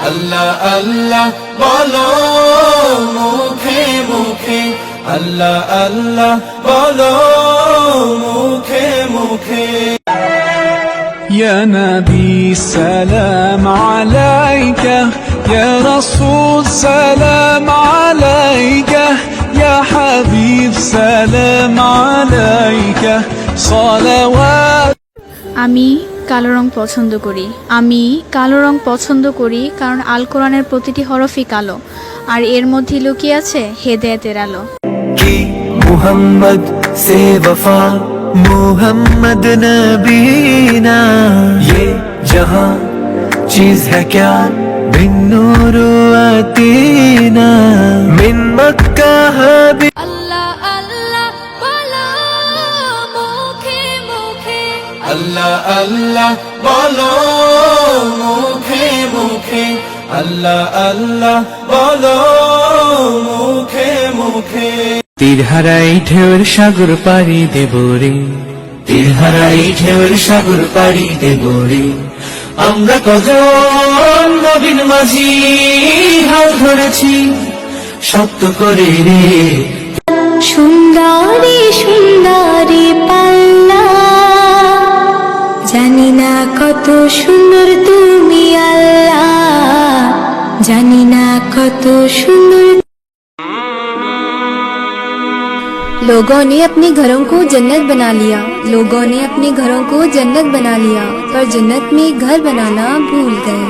আল্লাহ আল্লাহ বলো মুখে মুখে, আল্লাহ আল্লাহ বলো মুখে মুখে। يا نبي سلام عليك، يا رسول سلام عليك، يا حبيب سلام عليك صلوات। আমি কালো রং পছন্দ করি। আমি কালো রং পছন্দ করি কারণ আল কোরআনের প্রতিটি হরফই কালো, আর এর মধ্যে লুকিয়ে আছে হেদায়েতের আলো। কি মুহাম্মদ সে वफा मुहम्मद नबीना, ये जहां चीज है क्या बिन नूर आतीना, मिन मक्का हबी। আল্লাহ আল্লাহ বলো মুখে মুখে, আল্লাহ আল্লাহ বলো মুখে মুখে, আল্লাহ আল্লাহ বলো মুখে মুখে। তীরহারাই ঢেউর সাগর পাড়ি দেব রে, তীরহারাই ঢেউর সাগর পাড়ি দেব রে, আমরা কজন নবীন মাঝি হাল ধরেছি শক্ত করে রে। সুন্দরী সুন্দরী পাল্লা, জানি না কত সুন্দর তুমি আল্লাহ, জানি না কত সুন্দর। लोगों ने अपने घरों को जन्नत बना लिया, लोगों ने अपने घरों को जन्नत बना लिया, पर जन्नत में घर बनाना भूल गए।